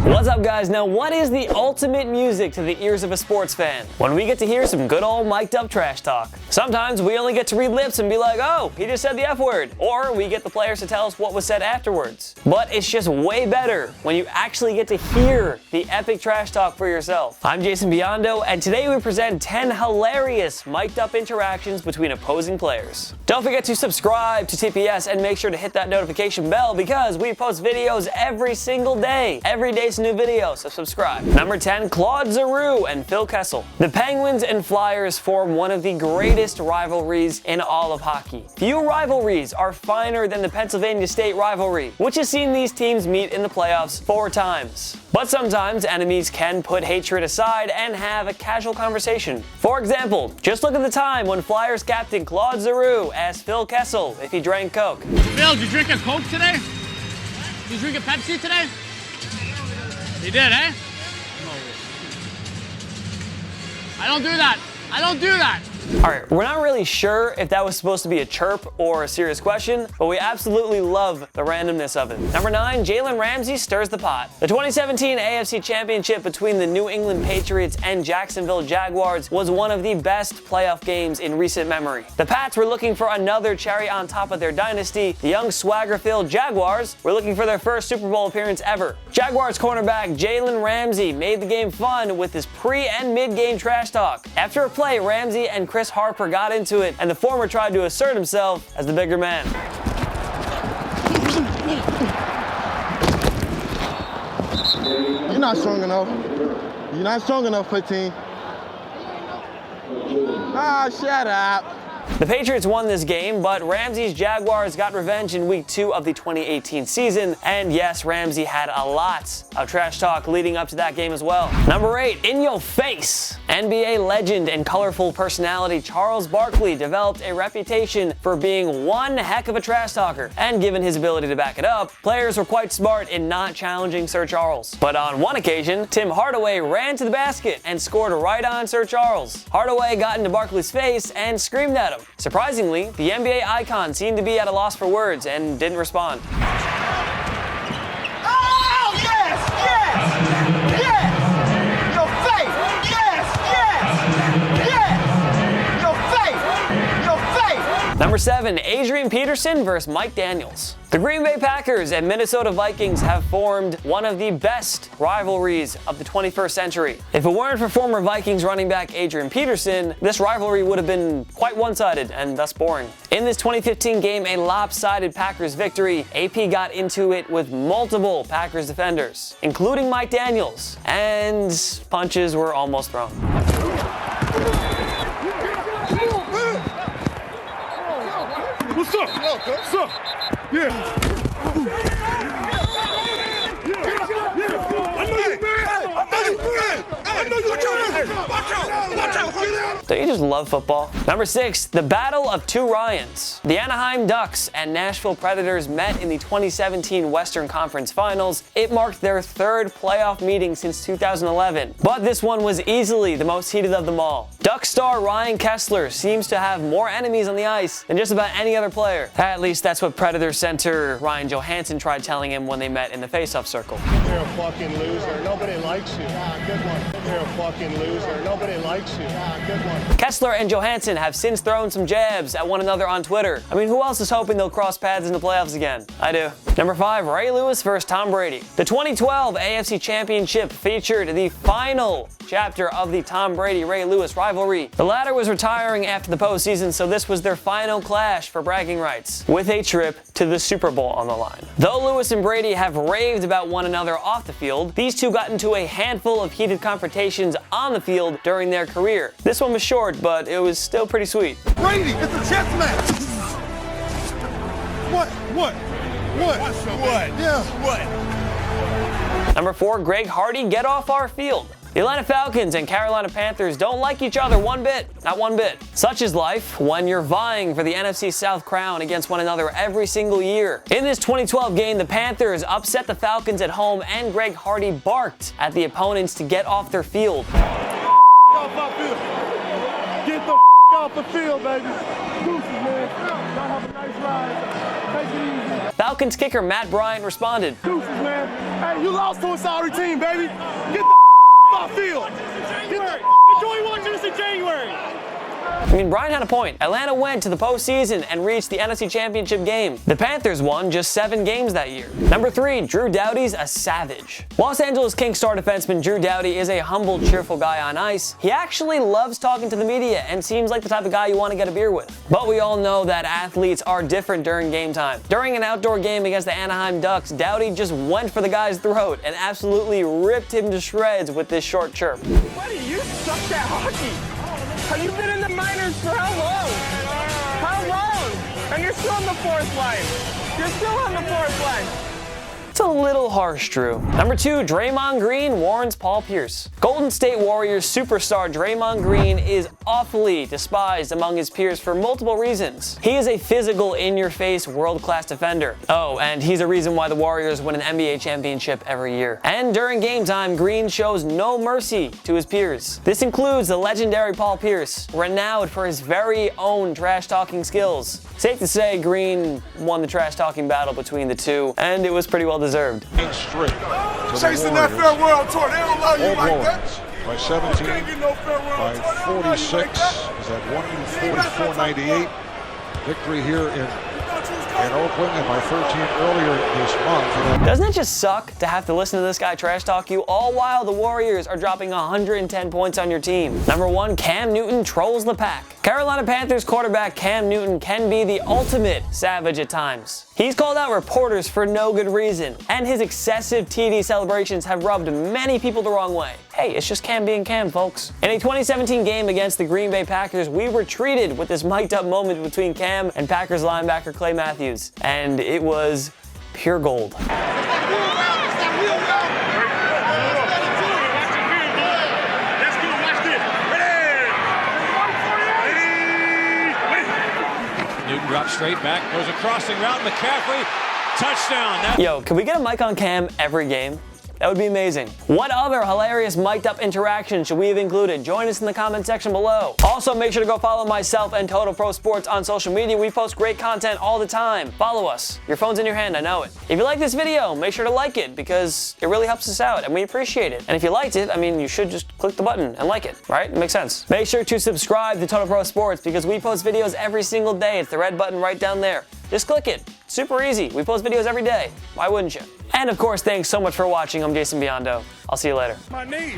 What's up, guys? Now, what is the ultimate music to the ears of a sports fan? When we get to hear some good old mic'd up trash talk. Sometimes we only get to read lips and be like, oh, he just said the F word. Or we get the players to tell us what was said afterwards. But it's just way better when you actually get to hear the epic trash talk for yourself. I'm Jason Biondo, and today we present 10 hilarious mic'd up interactions between opposing players. Don't forget to subscribe to TPS and make sure to hit that notification bell because we post videos every single day. Every day's a new video, so subscribe. Number 10, Claude Giroux and Phil Kessel. The Penguins and Flyers form one of the greatest rivalries in all of hockey. Few rivalries are finer than the Pennsylvania State rivalry, which has seen these teams meet in the playoffs 4 times. But sometimes enemies can put hatred aside and have a casual conversation. For example, just look at the time when Flyers captain Claude Giroux asked Phil Kessel if he drank Coke. Phil, did you drink a Coke today? Did you drink a Pepsi today? You did, eh? I don't do that. I don't do that. Alright, we're not really sure if that was supposed to be a chirp or a serious question, but we absolutely love the randomness of it. Number 9, Jalen Ramsey stirs the pot. The 2017 AFC Championship between the New England Patriots and Jacksonville Jaguars was one of the best playoff games in recent memory. The Pats were looking for another cherry on top of their dynasty. The young swagger-filled Jaguars were looking for their first Super Bowl appearance ever. Jaguars cornerback Jalen Ramsey made the game fun with his pre- and mid-game trash talk. After a play, Ramsey and Chris Harper got into it, and the former tried to assert himself as the bigger man. You're not strong enough. You're not strong enough, 15. Ah, shut up. The Patriots won this game, but Ramsey's Jaguars got revenge in week 2 of the 2018 season, and yes, Ramsey had a lot of trash talk leading up to that game as well. Number 8, in your face. NBA legend and colorful personality Charles Barkley developed a reputation for being one heck of a trash talker, and given his ability to back it up, players were quite smart in not challenging Sir Charles. But on one occasion, Tim Hardaway ran to the basket and scored right on Sir Charles. Hardaway got into Barkley's face and screamed at him. Surprisingly, the NBA icon seemed to be at a loss for words and didn't respond. Oh, yes, yes, yes! Your face! Yes, yes, yes! Your face! Your face! Number 7, Adrian Peterson versus Mike Daniels. The Green Bay Packers and Minnesota Vikings have formed one of the best rivalries of the 21st century. If it weren't for former Vikings running back Adrian Peterson, this rivalry would have been quite one-sided and thus boring. In this 2015 game, a lopsided Packers victory, AP got into it with multiple Packers defenders, including Mike Daniels, and punches were almost thrown. What's up? What's up? Yeah. I know you mad. I know you mad. Watch out. Don't you just love football? Number 6, the Battle of Two Ryans. The Anaheim Ducks and Nashville Predators met in the 2017 Western Conference Finals. It marked their 3rd playoff meeting since 2011, but this one was easily the most heated of them all. Duck star Ryan Kessler seems to have more enemies on the ice than just about any other player. At least that's what Predator center Ryan Johansson tried telling him when they met in the face-off circle. You're a fucking loser. Nobody likes you. Good one. You're a fucking loser. Nobody likes you. Good one. Kessler and Johansson have since thrown some jabs at one another on Twitter. I mean, who else is hoping they'll cross paths in the playoffs again? I do. Number 5, Ray Lewis versus Tom Brady. The 2012 AFC Championship featured the final chapter of the Tom Brady-Ray Lewis rivalry. The latter was retiring after the postseason, so this was their final clash for bragging rights, with a trip to the Super Bowl on the line. Though Lewis and Brady have raved about one another off the field, these two got into a handful of heated confrontations on the field during their career. This one was short, but it was still pretty sweet. Brady, it's a chess match. What? Yeah. What? Number 4, Greg Hardy, get off our field. The Atlanta Falcons and Carolina Panthers don't like each other one bit, not one bit. Such is life when you're vying for the NFC South crown against one another every single year. In this 2012 game, the Panthers upset the Falcons at home, and Greg Hardy barked at the opponents to get off their field. Off our field. Get the off the field, baby. Deuces, man. Y'all have a nice ride. Take it easy. Falcons kicker Matt Bryant responded, Deuces, man. Hey, you lost to a sorry team, baby. Get the off field. Enjoy watching us in January. I mean, Brian had a point. Atlanta went to the postseason and reached the NFC Championship game. The Panthers won just 7 games that year. Number 3, Drew Doughty's a savage. Los Angeles Kings star defenseman Drew Doughty is a humble, cheerful guy on ice. He actually loves talking to the media and seems like the type of guy you want to get a beer with. But we all know that athletes are different during game time. During an outdoor game against the Anaheim Ducks, Doughty just went for the guy's throat and absolutely ripped him to shreds with this short chirp. Buddy, you suck at hockey. Have you been in the minors for how long? How long? And you're still on the 4th line. You're still on the 4th line. It's a little harsh, Drew. Number 2, Draymond Green warns Paul Pierce. Golden State Warriors superstar Draymond Green is awfully despised among his peers for multiple reasons. He is a physical, in-your-face, world-class defender. Oh, and he's a reason why the Warriors win an NBA championship every year. And during game time, Green shows no mercy to his peers. This includes the legendary Paul Pierce, renowned for his very own trash-talking skills. Safe to say, Green won the trash-talking battle between the two, and it was pretty well deserved. Straight. Chasing that farewell tour. They don't love you like that. By 17, Can't get no farewell by tour. 46, is at 144.98. Victory here in Oakland, and by 13 earlier this month. Doesn't it just suck to have to listen to this guy trash talk you, all while the Warriors are dropping 110 points on your team? Number 1, Cam Newton trolls the pack. Carolina Panthers quarterback Cam Newton can be the ultimate savage at times. He's called out reporters for no good reason, and his excessive TD celebrations have rubbed many people the wrong way. Hey, it's just Cam being Cam, folks. In a 2017 game against the Green Bay Packers, we were treated with this mic'd up moment between Cam and Packers linebacker Clay Matthews, and it was pure gold. Newton drops straight back, goes a crossing route, McCaffrey, touchdown. Yo, can we get a mic on Cam every game? That would be amazing. What other hilarious mic'd up interactions should we have included? Join us in the comment section below. Also, make sure to go follow myself and Total Pro Sports on social media. We post great content all the time. Follow us. Your phone's in your hand, I know it. If you like this video, make sure to like it because it really helps us out and we appreciate it. And if you liked it, I mean, you should just click the button and like it, right? It makes sense. Make sure to subscribe to Total Pro Sports because we post videos every single day. It's the red button right down there. Just click it. Super easy. We post videos every day. Why wouldn't you? And of course, thanks so much for watching. I'm Jason Biondo. I'll see you later. My knee.